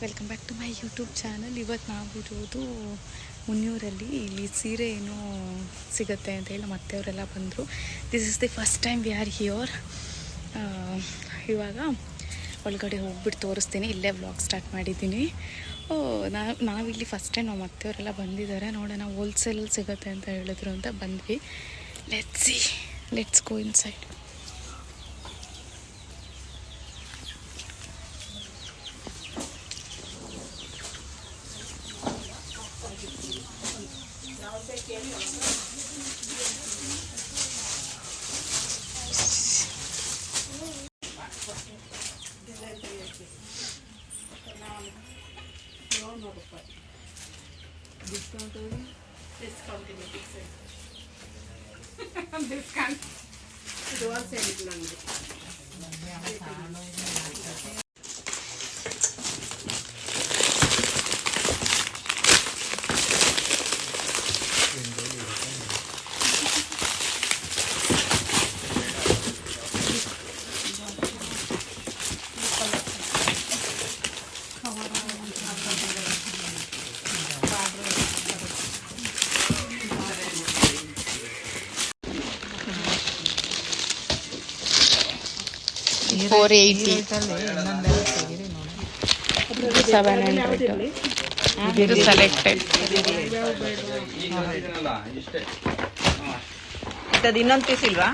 Welcome back to my YouTube channel. ಇವತ್ತು ನಾವಿರೋದು ಮುನ್ಯೂರಲ್ಲಿ. ಇಲ್ಲಿ ಸೀರೆ ಏನೋ ಸಿಗುತ್ತೆ ಅಂತ ಹೇಳಿ ಮತ್ತೆ ಅವರೆಲ್ಲ ಬಂದರು. This is the first time we are here. ಇವಾಗ ಒಳಗಡೆ ಹೋಗ್ಬಿಟ್ಟು ತೋರಿಸ್ತೀನಿ. ಇಲ್ಲೇ ವ್ಲಾಗ್ ಸ್ಟಾರ್ಟ್ ಮಾಡಿದ್ದೀನಿ. ನಾವಿಲ್ಲಿ ಫಸ್ಟ್ ಟೈಮ್ ನಾವು ಮತ್ತೆಯವರೆಲ್ಲ ಬಂದಿದ್ದಾರೆ. ನೋಡೋಣ ಹೋಲ್ಸೇಲಲ್ಲಿ ಸಿಗುತ್ತೆ ಅಂತ ಹೇಳಿದ್ರು ಅಂತ ಬಂದ್ವಿ. Let's go inside. $480, $700. ಇದು ಸೆಲೆಕ್ಟೆಡ್. ಇದು ಇನ್ನೊಂದು ಪೀಸ್ ಇಲ್ವಾ?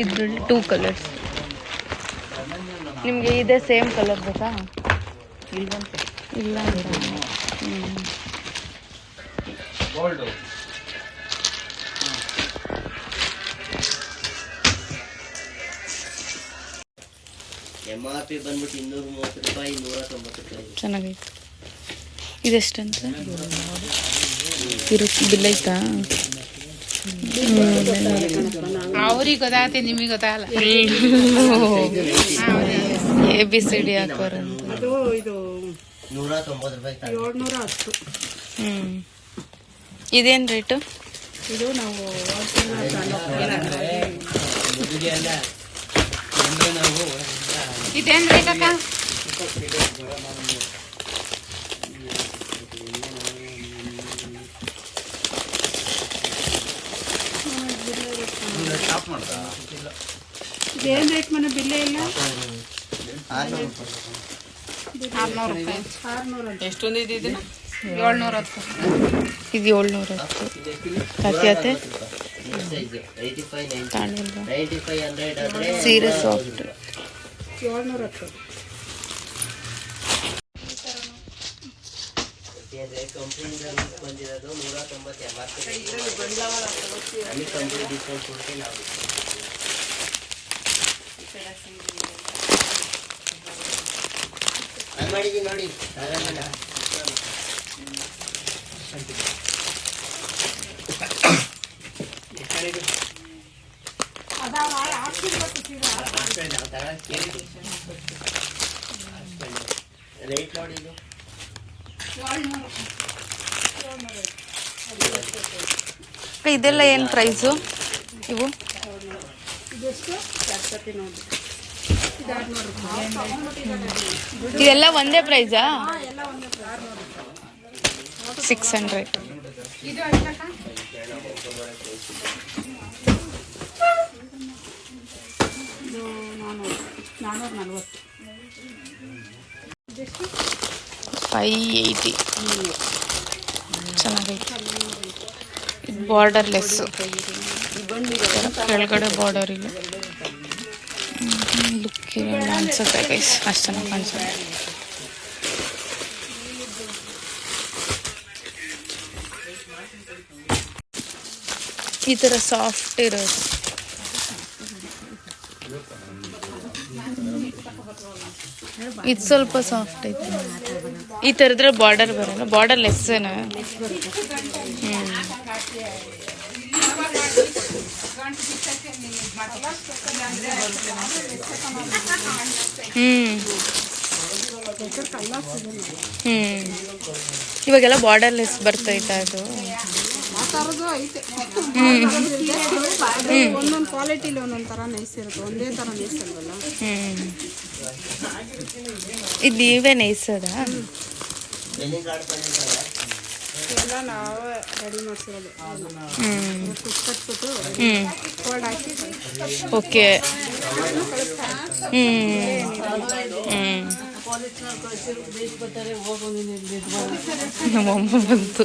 ಇದು 2 ಕಲರ್ಸ್. ನಿಮಗೆ ಇದೇ ಸೇಮ್ ಕಲರ್ ಬೇಕಾ? ಇಲ್ಲ MRP ಬಂದ್ಬಿಟ್ಟು $230, $190. ಚೆನ್ನಾಗೈತೆ. ಇದೆಷ್ಟಂತ ಬಿಲ್ ಐತಾ? ಅವ್ರಿಗೆ ಗೊತ್ತಾಗತ್ತೆ, ನಿಮಗೆ ಗೊತ್ತಾಗಲ್ಲ. ABCD ಹಾಕೋರಂತ. ಇದು $190. ಇದೇನು ರೇಟು? ಇದು ನಾವು ಇದೇನು ರೇಟ್ ಅಕ್ಕ? ಇದೇನು ರೇಟ್ ಮನೆ ಬಿಲ್ಲೇ ಇಲ್ಲ. $600. ಎಷ್ಟೊಂದು ಇದೆ ಇದು? 710. ಇದು 710. ಕತಿಯತ್ತೆ ಸೀರೆ ಸಾಫ್ಟ್. 710. ಬಂದಿರೋದು 190 ಮಾಡಿದೀನಿ ನೋಡಿ. ರೇಟ್ ನೋಡಿ. ಇದು ಇದೆಲ್ಲ ಏನು ಪ್ರೈಸು ಇವು? ಇದೆಲ್ಲ ಒಂದೇ ಪ್ರೈಸಾ? 600. $580. ಚೆನ್ನಾಗೈತೆ. ಇದು ಬಾರ್ಡರ್ಲೆಸ್, ಕೆಳಗಡೆ ಬಾರ್ಡರ್ ಇಲ್ಲ. ಲುಕ್ ಇರಲ್ಲ ಅನ್ಸುತ್ತೆ ಗೈಸ್, ಅಷ್ಟು ಚೆನ್ನಾಗಿ ಕಾಣಿಸುತ್ತೆ. ಈ ಥರ ಸಾಫ್ಟ್ ಇರೋದು. ಇದು ಸ್ವಲ್ಪ ಸಾಫ್ಟ್ ಐತೆ. ಈ ಥರದ್ರೆ ಬಾರ್ಡರ್ ಬರೋಲ್ಲ, ಬಾರ್ಡರ್ ಲೆಸ್ಸೇನ? ಇವಾಗೆಲ್ಲ ಬಾರ್ಡರ್ಲೆಸ್ ಬರ್ತೈತೆ ಅದು. ಒಂದೊಂದು ಕ್ವಾಲಿಟಿಲಿ ಒಂದೊಂದು ಥರ ನೈಸ್ ಇರುತ್ತೆ, ಒಂದೇ ಥರ ನೈಸ್ ಅಲ್ವಲ್ಲ. ಇದು ನೀವೇ ನೇಯ್ಸೋದಾ? ಎಲ್ಲ ನಾವೇ ರೆಡಿ ಮಾಡಿಸಿರೋದು. ಕುಚ್ ಕಟ್ಬಿಟ್ಟು ಕೋಲ್ಡ್ ಹಾಕಿ ಓಕೆ. ನಮ್ಮಮ್ಮ ಬಂತು.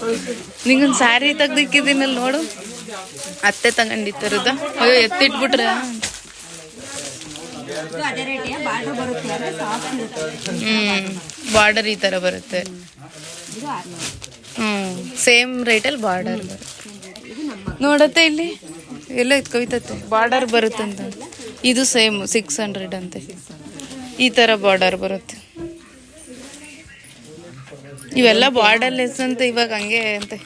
ನಿಂಗೊಂದು ಸ್ಯಾರಿ ತೆಗ್ದಿಕ್ಕಿದ್ದೀನಲ್ಲಿ ನೋಡು. ಅತ್ತೆ ತಗೊಂಡಿತ್ತರದ. ಅಯ್ಯೋ ಎತ್ತಿಟ್ಬಿಟ್ರೆ. ಬಾರ್ಡರ್ ಈ ಥರ ಬರುತ್ತೆ. ಸೇಮ್ ರೇಟಲ್ಲಿ ಬಾರ್ಡರ್ ಬರುತ್ತೆ. ನೋಡತ್ತೆ ಇಲ್ಲಿ ಎಲ್ಲ ಕವಿತತ್ತೆ ಬಾರ್ಡರ್ ಬರುತ್ತಂತ. ಇದು ಸೇಮ್ 600 ಅಂತೆ. ಈ ಥರ ಬಾರ್ಡರ್ ಬರುತ್ತೆ. ಇವೆಲ್ಲ ಬಾರ್ಡರ್ಲೆಸ್ ಅಂತ ಇವಾಗ ಹಂಗೆ ಅಂತೆ.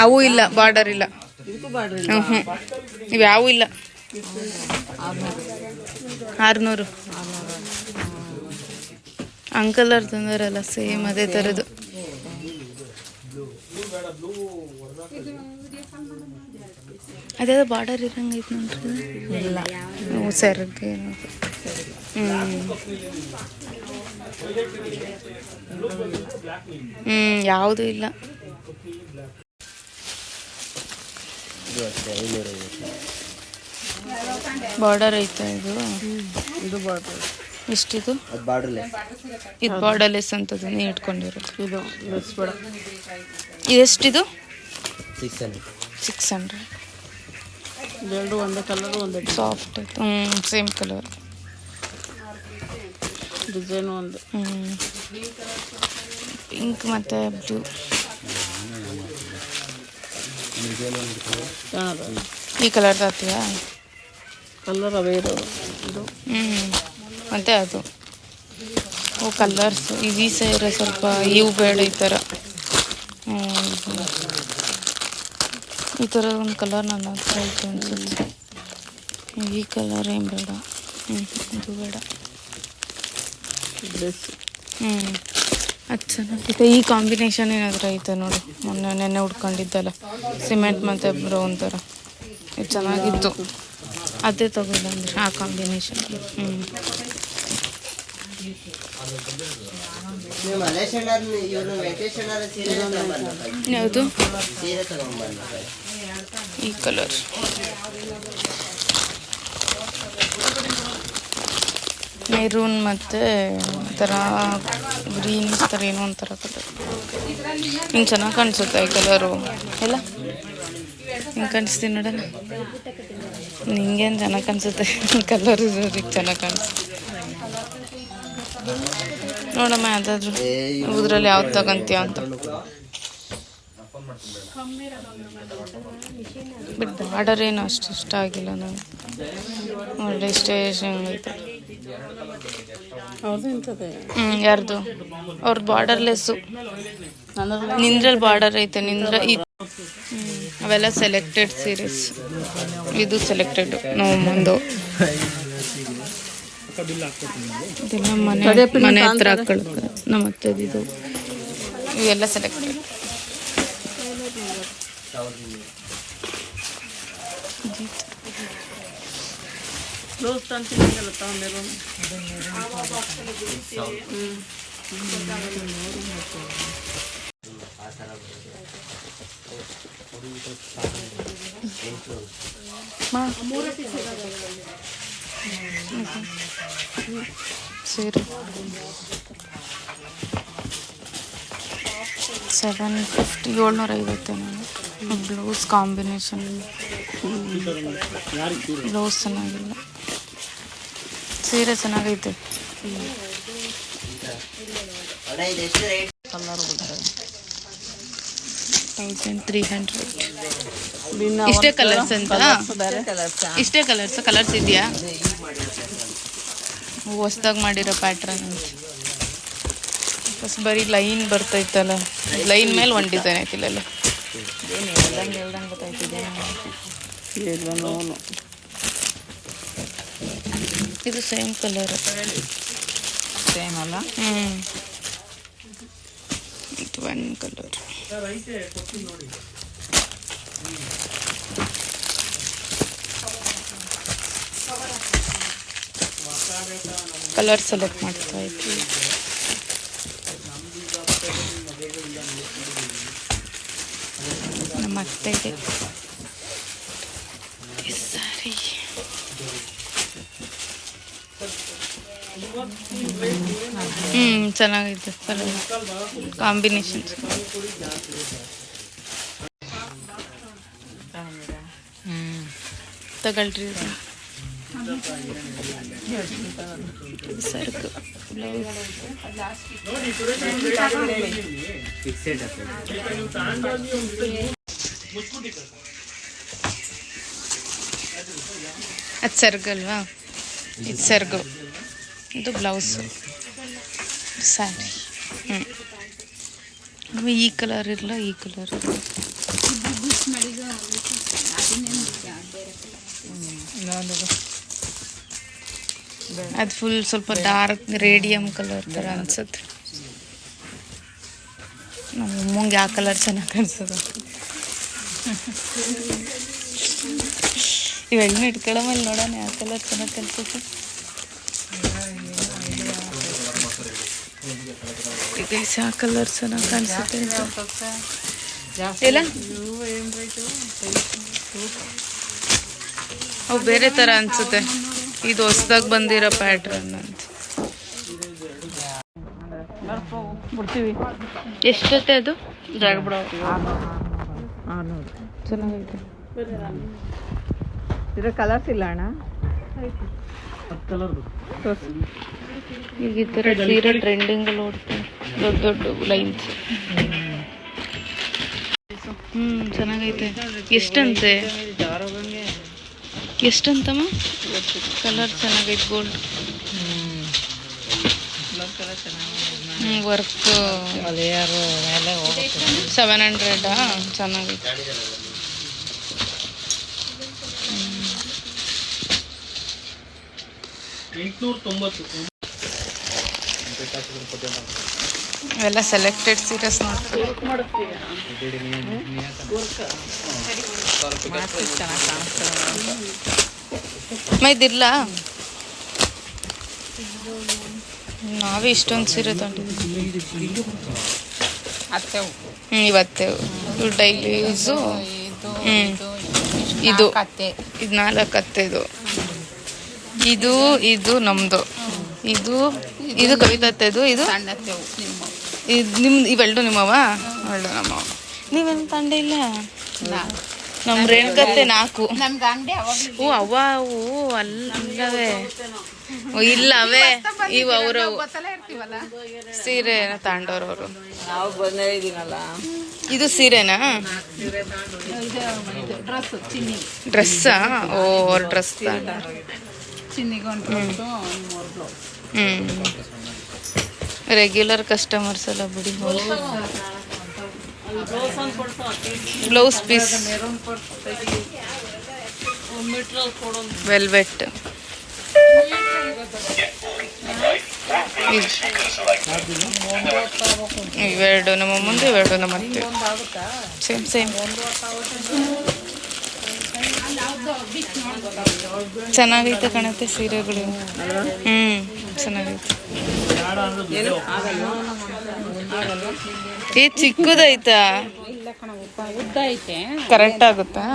ಅವು ಇಲ್ಲ, ಬಾರ್ಡರ್ ಇಲ್ಲ. ಇವ್ಯಾವೂ ಇಲ್ಲ. 600 ಅಂಕಲ್ ಅವ್ರು ತಂದಾರಲ್ಲ ಸೇಮ್ ಅದೇ ಥರದ್ದು. ಅದೇ ಬಾರ್ಡರ್ ಇರಂಗೈತೆ ನೋಡ್ರಿ. ಸೆರಗ್ಗೆ ಯಾವುದೂ ಇಲ್ಲ. ಬಾರ್ಡರ್ ಐತೆ ಇದು. ಎಷ್ಟಿದು? ಇದು ಬಾರ್ಡರ್ಲೆಸ್ ಅಂತದ್ದು ನೀ ಇಟ್ಕೊಂಡಿರೋದು. ಇದೆಷ್ಟಿದು? 600. ಎರಡು ಒಂದೇ ಕಲರ್, ಒಂದೇ ಸಾಫ್ಟ್ ಆಯ್ತು. ಸೇಮ್ ಕಲರ್, ಡಿಸೈನ್ ಒಂದು. ಪಿಂಕ್ ಮತ್ತು ಬ್ಲೂ. ಈ ಕಲರ್ ತಾತೀಯಾ? ಕಲರ್ ಅವೇ ಇರೋದು ಇದು. ಮತ್ತು ಅದು ಕಲರ್ಸು ಈ ಸೇರೆ ಸ್ವಲ್ಪ ಇವು ಬೇಡ. ಈ ಥರ ಈ ಥರ ಒಂದು ಕಲರ್ ನನ್ನ ಹತ್ರ ಐತೆ ಅನ್ಸುತ್ತೆ. ಈ ಕಲರ್ ಏನು ಬೇಡ. ಇದು ಬೇಡ. ಅದು ಚೆನ್ನಾಗಿದೆ. ಈ ಕಾಂಬಿನೇಷನ್ ಏನಾದರೂ ಐತೆ ನೋಡಿ. ನೆನ್ನೆ ಉಡ್ಕೊಂಡಿದ್ದಲ್ಲ, ಸಿಮೆಂಟ್ ಮತ್ತು ಬ್ರೌನ್ ಥರ. ಇದು ಚೆನ್ನಾಗಿತ್ತು. ಅದೇ ತಗೊಳ್ಳ ಅಂದರೆ ಆ ಕಾಂಬಿನೇಷನ್. ಯಾವುದು? ಈ ಕಲರ್ ಮೆರೂನ್ ಮತ್ತು ಥರ ಗ್ರೀನ್ ಥರ ಏನೋ ಒಂಥರ ಕಲರ್. ಹಿಂಗೆ ಚೆನ್ನಾಗಿ ಕಾಣಿಸುತ್ತೆ ಈ ಕಲರು ಎಲ್ಲ. ಹಿಂಗೆ ಕಾಣಿಸ್ತೀನಿ ನೋಡೋಣ. ನಿಂಗೇನು ಚೆನ್ನಾಗಿ ಕಾಣಿಸುತ್ತೆ ಕಲರ್ ಇರೋರಿಗೆ ಚೆನ್ನಾಗಿ ಕಾಣಿಸುತ್ತೆ. ನೋಡಮ್ಮ ಯಾವುದಾದ್ರು ಇದ್ರಲ್ಲಿ ಯಾವ್ದು ತಗೊಂತೀಯ ಅಂತ. ಬಟ್ ಬಾರ್ಡರ್ ಏನು ಅಷ್ಟು ಇಷ್ಟ ಆಗಿಲ್ಲ ನನಗೆ. ಒಳ್ಳೆ ಸ್ಟೇಷನ್ ಐತೆ. ಯಾರ್ದು? ಅವ್ರದ್ದು ಬಾರ್ಡರ್ಲೆಸ್ಸು. ನಿಂದ್ರಲ್ಲಿ ಬಾರ್ಡರ್ ಐತೆ. ಅವೆಲ್ಲ ಸೆಲೆಕ್ಟೆಡ್ ಸೀರೀಸ್. ಇದು ಸೆಲೆಕ್ಟೆಡ್ ಒಂದು. ಇದೆಲ್ಲ ಮನೆ ಹತ್ರ ಹಾಕೊಳ್ಳುತ್ತೆ ನಮ್ಮ ಅತ್ತೆದು. ಇವೆಲ್ಲ ಸೆಲೆಕ್ಟೆಡ್. ಸೀರೆ 750, 750 ನಾನು. Blouse combination. ಬ್ಲೌಸ್ ಚೆನ್ನಾಗಿಲ್ಲ. ಸೀರೆ ಚೆನ್ನಾಗೈತೆ. ಕಲರ್ 1300. ಇಷ್ಟೇ ಕಲರ್ಸ್ ಅಂತ? ಇಷ್ಟೇ ಕಲರ್ಸ್ ಇದೆಯಾ? ಹೊಸ್ದಾಗಿ ಮಾಡಿರೋ ಪ್ಯಾಟ್ರನ್ ಅಂತ. ಬಸ್ ಬರೀ ಲೈನ್ ಬರ್ತೈತಲ್ಲ, ಲೈನ್ ಮೇಲೆ ಒಂದು ಡಿಸೈನ್ ಐತಿಲ್ಲ. ಹೇಳ್ದಂಗೆ ಗೊತ್ತಾಯ್ತಿದೆ. ಇದು ಸೇಮ್ ಕಲರ್. ಸೇಮ್ ಅಲ್ಲ? ಇದು ಒಂದು ಕಲರ್. ಕಲರ್ ಸೆಲೆಕ್ಟ್ ಮಾಡ್ತಾ ಇದ್ವಿ. ನಮ್ಮ ಅತ್ತೆಗೆ ಸಾರಿ ಚೆನ್ನಾಗಿದೆ ಕಲರ್ ಕಾಂಬಿನೇಷನ್. ತಗೊಳ್ರಿ ಸರ್ಕು ಅದು ಸರ್ಗಲ್ವಾ? ಇದು ಸರ್ಗು, ಇದು ಬ್ಲೌಸು, ಸ್ಯಾರಿ. ಈ ಕಲರ್ ಇರಲ್ಲ, ಈ ಕಲರ್ ಇರಲ್ಲ. ಅದು ಫುಲ್ ಸ್ವಲ್ಪ ಡಾರ್ಕ್ ರೇಡಿಯಮ್ ಕಲರ್ ಥರ ಅನ್ಸುತ್ತೆ. ನಮ್ಮ ಅಮ್ಮಂಗೆ ಯಾವ ಕಲರ್ ಚೆನ್ನಾಗಿ ಕಾಣಿಸೋದು. ಇವೆಣ್ಣೆ ಇಟ್ಕೊಳ್ಳೋಮಲ್ಲಿ ನೋಡೋಣ ಯಾವ ಕಲರ್ ಚೆನ್ನಾಗಿ ಕಾಣಿಸುತ್ತೆ. ಯಾವ ಕಲರ್ ಚೆನ್ನಾಗಿ ಕಾಣಿಸುತ್ತೆ ಇಲ್ಲ? ಅವು ಬೇರೆ ಥರ ಅನಿಸುತ್ತೆ. ಇದು ಹೊಸ್ದಾಗಿ ಬಂದಿರೋ ಪ್ಯಾಟ್ರನ್ ಅಂತ. ಬಿಡ್ತೀವಿ. ಎಷ್ಟೊತ್ತೆ ಅದು? ಚೆನ್ನಾಗೈತೆ. ಇದು ಕಲರ್ಸ್ ಇಲ್ಲ ಅಣ್ಣ. ಈಗ ಈ ಥರ ಸೀರೆ ಟ್ರೆಂಡಿಂಗಲ್ಲಿ ಓಡ್ತೀನಿ, ದೊಡ್ಡ ದೊಡ್ಡ ಲೈನ್ಸ್. ಚೆನ್ನಾಗೈತೆ. ಎಷ್ಟಂತೆ? ಎಷ್ಟಂತಮ್ಮ? ಕಲರ್ ಚೆನ್ನಾಗೈತೆ, ಗೋಲ್ಡ್ ವರ್ಕ್ 700. ಚೆನ್ನಾಗೈತೆ. ಇವೆಲ್ಲ ಸೆಲೆಕ್ಟೆಡ್ ಸೀರೆಸ್ ನೋಡ್ತೀವಿ. ಇದಿಲ್ಲ, ನಾವೇ ಇಷ್ಟೊಂದು ಸೀರೆ ತಗೊಂಡಿದ್ವಿ. ಇವತ್ತೇ ಇವು ಡೈಲಿ ಯೂಸು. ಇದು 4 ಅತ್ತೆದು. ಇದು ನಮ್ಮದು. ಇದು ಕವಿತತ್ತೆದು. ಇದು ಇವೆರಡು ನಿಮ್ಮವ? ಒಳ್ಳೆ ನಮ್ಮವ. ನೀವೇನು ತಂಡ ಇಲ್ಲ? ನಮ್ಮ ರೇಣುಕತ್ತೆ 4. ಹ್ಞೂ ಅವ್ವ, ಅವು ಅಲ್ಲವೇ ಇಲ್ಲ, ಅವೇ ಇವು ಅವರು ಸೀರೆ ತಾಂಡೋರವರು. ಇದು ಸೀರೆನಾ? ಡ್ರೆಸ್ಸಾ? ಓ, ಅವ್ರ ಡ್ರೆಸ್. ರೆಗ್ಯುಲರ್ ಕಸ್ಟಮರ್ಸ್ ಎಲ್ಲ ಬಿಡಿ. Blouse piece velvet. ಇವೆರಡು ನಮ್ಮ ಮುಂದೆ, ಇವೆರಡು ನಮ್ಮ ಅತ್ತೆ. ಸೇಮ್. ಚೆನ್ನಾಗೈತೆ ಕಣತ್ತೆ ಸೀರೆಗಳು. ಚೆನ್ನಾಗೈತೆ. ಚಿಕ್ಕದೈತಾ? ಕರೆಕ್ಟ್ ಆಗುತ್ತಾ?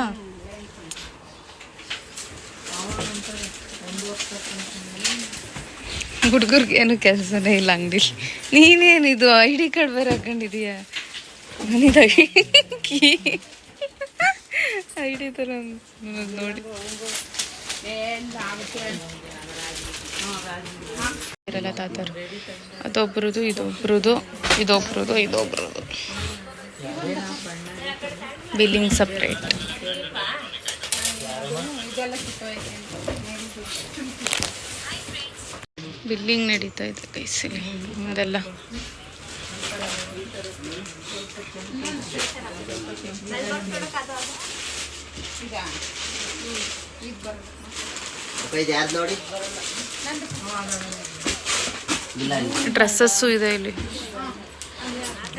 ಹುಡುಗರ್ಗೆ ಏನು ಕೆಲಸನೇ ಇಲ್ಲ ಅಂಗಡಿಲಿ. ನೀನೇನಿದು ID ಕಾರ್ಡ್ ಬೇರೆ ಹಾಕೊಂಡಿದೀಯ? ನನಗೆ ID ಥರ ನೋಡಿ. ಇರಲ್ಲ ತಾತರು. ಅದೊಬ್ರದು, ಇದೊಬ್ರದು. Billing separate. ಬಿಲ್ಲಿಂಗ್ ನಡೀತಾ ಇದೆ ಕೈಸಲಿ ಅದೆಲ್ಲ. ಡ್ರೆಸ್ಸಸ್ಸು ಇದೆ ಇಲ್ಲಿ.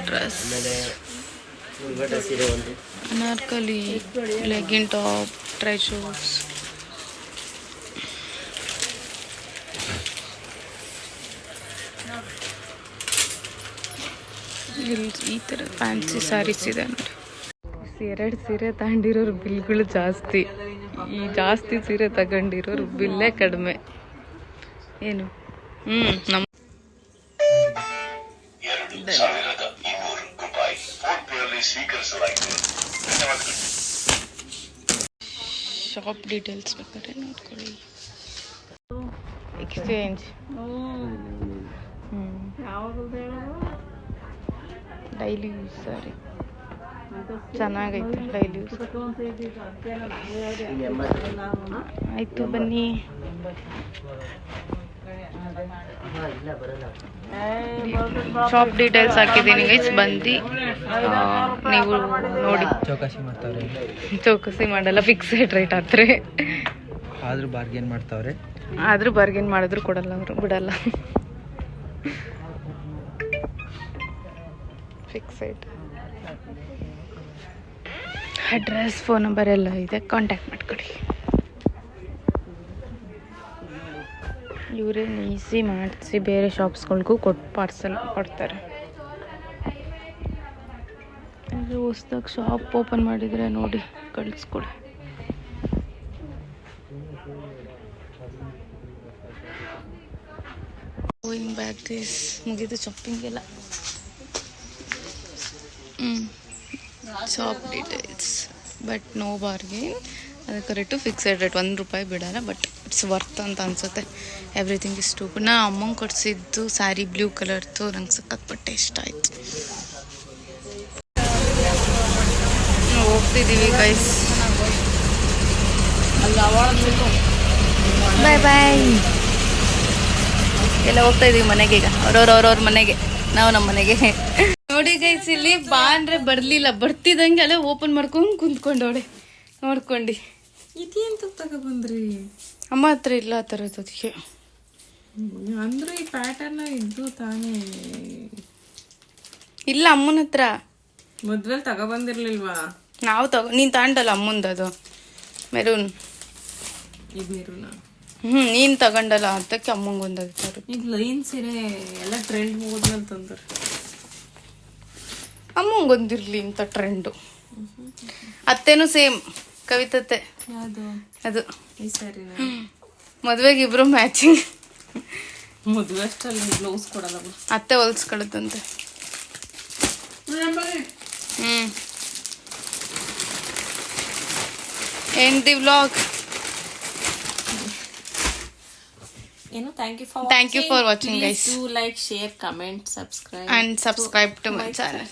Dress Anarkali, legging top, try shoes. ಇಲ್ಲಿ ಈ ಥರ ಫ್ಯಾನ್ಸಿ ಸ್ಯಾರೀಸ್ ಇದೆ ನೋಡಿ. 2 ಸೀರೆ ತಗೊಂಡಿರೋರು ಬಿಲ್ಗಳು ಜಾಸ್ತಿ, ಈ ಜಾಸ್ತಿ ಸೀರೆ ತಗೊಂಡಿರೋರು ಬಿಲ್ಲೇ ಕಡಿಮೆ. ಏನು ನಮ್ಮ ಶಾಪ್ ಡೀಟೇಲ್ಸ್ ಬೇಕಾದ್ರೆ ನೋಡ್ಕೊಳ್ಳಿ. ಎಕ್ಸ್ಚೇಂಜ್ ಡೈಲಿ ಯೂಸ್ ಸಾರಿ ಚೆನ್ನಾಗೈತೆ. ಡೈಲಿ ಯೂಸ್ ಆಯಿತು, ಬನ್ನಿ. ಶಾಪ್ ಡೀಟೇಲ್ಸ್ ಹಾಕಿದ್ದೀನಿ ಗೈಸ್, ಬಂದು ನೀವು ನೋಡಿ. ಚೌಕಸಿ ಮಾಡಲ್ಲ, ಫಿಕ್ಸೆಡ್ ರೇಟ್ ಆದ್ರೆ ಆದ್ರೂ ಬಾರ್ಗೇನ್ ಮಾಡ್ತಾವ್ರೆ. ಆದ್ರೂ ಬಾರ್ಗೇನ್ ಮಾಡಿದ್ರು ಕೊಡಲ್ಲ, ಅವರು ಬಿಡಲ್ಲ. ಫಿಕ್ಸೆಡ್ ಅಡ್ರೆಸ್, ಫೋನ್ ನಂಬರ್ ಎಲ್ಲ ಇದೆ, ಕಾಂಟ್ಯಾಕ್ಟ್ ಮಾಡ್ಕೊಳ್ಳಿ. ಇವರೇ ಈಸಿ ಮಾಡಿಸಿ ಬೇರೆ ಶಾಪ್ಸ್ಗಳಿಗೂ ಪಾರ್ಸಲ್ ಕೊಡ್ತಾರೆ. ಹೊಸ್ದಾಗಿ ಶಾಪ್ ಓಪನ್ ಮಾಡಿದರೆ ನೋಡಿ ಕಳಿಸ್ಕೊಡಿ. ಗೋಯಿಂಗ್ ಬ್ಯಾಕ್ ದಿಸ್ ಮುಗಿದು ಶಾಪಿಂಗ್ ಎಲ್ಲ. Shop details but no bargain. ಅದಕ್ಕೆ ರೇಟು ಫಿಕ್ಸೆಡ್ ರೇಟ್, 1 ರೂಪಾಯಿ ಬಿಡಲ್ಲ. ಬಟ್ ಇಟ್ಸ್ ವರ್ತ್ ಅಂತ ಅನ್ಸುತ್ತೆ. Everything is too good. ನಾ ಅಮ್ಮಂಗೆ ಕೊಡಿಸಿದ್ದು ಸ್ಯಾರಿ ಬ್ಲೂ ಕಲರ್ದು, ನಂಗೆ ಸಖತ್ ಇಷ್ಟ ಆಯಿತು. ಹೋಗ್ತಿದ್ದೀವಿ ಗೈಸ್, ಬಾಯ್ ಬಾಯ್. ಎಲ್ಲ ಹೋಗ್ತಾ ಇದೀವಿ ಮನೆಗೆ. ಈಗ ಅವ್ರವ್ರ ಮನೆಗೆ, ನಾವು ನಮ್ಮ ಮನೆಗೆ. ನೋಡಿ ಗೈಸ್, ಇಲ್ಲಿ ಬಾ ಅಂದ್ರೆ ಬರ್ಲಿಲ್ಲ, ಬರ್ತಿದಂಗೆ ಅಲ್ಲೇ ಓಪನ್ ಮಾಡ್ಕೊಂಡು ಕುಂತ್ಕೊಂಡವಳೆ ನೋಡ್ಕೊಂಡು. ಇದೇಂತ ತಗೊಬಂದ್ರಿ? ಅಮ್ಮ ಹತ್ರ ಇಲ್ಲ ಆ ಥರದ್ದು, ಅದಕ್ಕೆ. ಅಂದ್ರೆ ಈ ಪ್ಯಾಟರ್ನ್ ಇದ್ದು ತಾನೇ ಇಲ್ಲ ಅಮ್ಮನ ಹತ್ರ. ಮದ್ವೆಲ್ ತಗೊಬಂದಿರ್ಲಿಲ್ವಾ? ನೀನ್ ತಗೊಂಡಲ್ಲ ಅಮ್ಮಂದು, ಅದು ಮೆರೂನ್. ಇದು ಮೆರೂನ? ನೀನ್ ತಗೊಂಡಲ್ಲ, ಅದಕ್ಕೆ ಅಮ್ಮಂಗೊಂದು. ಈಗ ಲೈನ್ ಸೀರೆ ಎಲ್ಲ ಟ್ರೆಂಡ್ ಹೋದ್ಮೇಲೆ ತಂದ್ರು. ಅಮ್ಮಂಗೊಂದಿರ್ಲಿ ಅಂತ ಟ್ರೆಂಡು. ಅತ್ತೇನು ಸೇಮ್ ಕವಿತತ್ತೆ. ಯಾವುದು ಅದು? ಈ ಸ್ಯಾರಿನ ಮದ್ವೆಗೆ ಇಬ್ರು ಮ್ಯಾಚಿಂಗ್. ಮದುವೆ ಅಷ್ಟಲ್ಲಿ ಬ್ಲೌಸ್ ಕೊಡಲ್ಲ ಬಿಡು. ಅತ್ತೆ ಹೊಲ್ಸ್ಕೊಳತ್ತಂತೆ. End the vlog. ಏನು? Thank you for watching guys. Do like, share, comment, subscribe And subscribe to my channel.